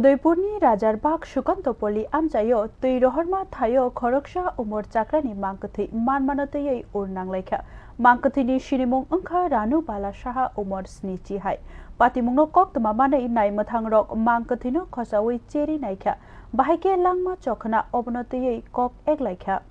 उदयपुरनि राजारबाग सुकान्तपल्ली आमजायो तै रहरमा थायो खरकसा उमर चाक्रानि मांकथै मानमानतयै उरनांलायखा मांकथैनि सिनिमुं ओंखा रानु बाला साहा उमर स्निची हाय पातिमुंनो कक्तमा मानै नायमथां रक मांकथैनो खसावै चेरि नायखा बाहायके लांमा चखना अबनतयै कक एकलायखा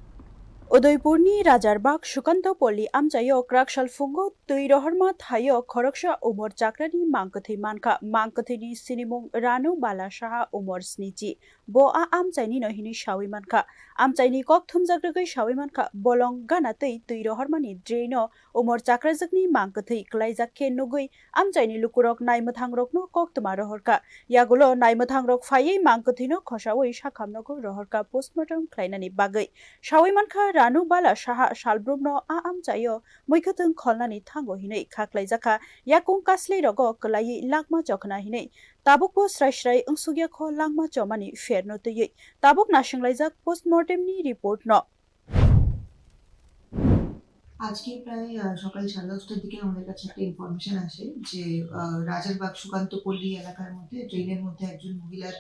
उदयपुरनि राजारबाग सुकान्तपल्ली आमजायो क्राकसाल फुंगो तै रहरमा थायो खरकसा उमर चाक्रानि मांकथै मानखा मांकथैनि सिनिमुं रानु बाला साहा उमर स्निची बो आमचाइनि नहिनि सावै मानखा आमचाइनि कक थुमजाग्रगै सावै मानखा बलं गानातै तै रहरमानि ड्रेनो उमर चाक्राजकनि मांकथै क्लाइजाखे नुगै आमचाइनि लुकुरक नायमथां रकनो कक्तमा रहरका यागुलो नायमथां रक फायै मांकथैनो खसावै साखामनोखौ रहरका पोस्टमार्टम ख्लायनानि बागै सावै मानखा रानु बाला साहा सालब्रुमनो आमचायो मैखथों खलनानि थांगो हिनै खाख्लायजाखा याकुं कास्लै रगो कलायै लाकमा चखना हिनै ताबुकबो स्राय ओंसुगियाखो लांमा चमानि फेरनो तयै ताबुक नासिंलायजाक पोस्टमर्टेमनि रिपोर्ट न আজকে প্রায় সকাল 10:30টার দিকে আমাদের কাছে একটা ইনফরমেশন আসে যে রাজারবাগ সুকান্তপল্লী এলাকার মধ্যে ড্রেনের মধ্যে একজন মহিলার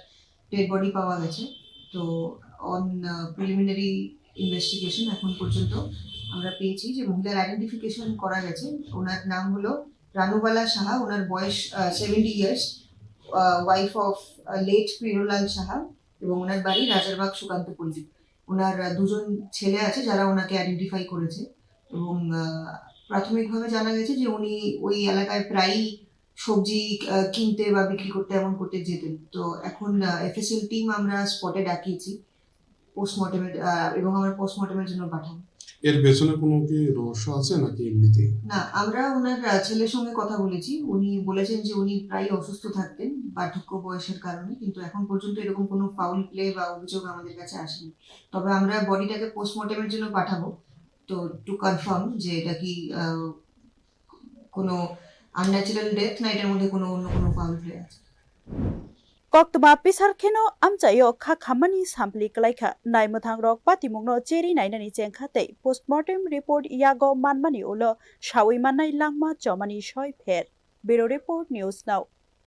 ডেড বডি পাওয়া গেছে। তো অন প্রিলিমিনারি ইনভেস্টিগেশন এখন পর্যন্ত আমরা পেয়েছি যে মহিলার আইডেন্টিফিকেশন করা গেছে। ওনার নাম হলো রানুবালা সাহা, ওনার বয়স 70 years, wife of late Priyalal Saha এবং ওনার বাড়ি রাজারবাগ সুকান্তপল্লী। ওনার দুজন ছেলে আছে যারা ওনাকে আইডেন্টিফাই করেছে এবং প্রাথমিকভাবে জানা গেছে যে উনি ওই এলাকায় প্রায়ই সবজি কিনতে বা বিক্রি করতে এমন করতে যেতেন। তো এখন এফএসএল টিম আমরা স্পটে ডাকিয়েছি পোস্টমর্টেমের এবং আমরা পোস্টমর্টেমের জন্য পাঠাবো। এর পেছনে কোনো কি রহস্য আছে নাকি এমনিতেই? না, আমরা ওনার ছেলের সঙ্গে কথা বলেছি। উনি বলেছেন যে উনি প্রায় অসুস্থ থাকতেন বার্ধক্য বয়সের কারণে, কিন্তু এখন পর্যন্ত এরকম কোনো ফাউল প্লে বা অভিযোগ আমাদের কাছে আসেনি। তবে আমরা বডিটাকে পোস্টমর্টেমের জন্য পাঠাবো তো টু কনফার্ম যে এটা কি কোনো আনন্যাচারাল ডেথ না এটার মধ্যে কোনো অন্য কোনো ফাউল প্লে আছে। कक्तमा पिसारखेनो आमचायो खा खामानि सामप्लि कलायखा नायमथां रक पातिमुंनो चेरि नायनानि चेंखातै पोस्टमर्टेम रिपोर्ट यागो मानमानि उलो सावै माननाय लांमा चमानि सय फेर ब्यूरो रिपोर्ट न्यूज नाउ।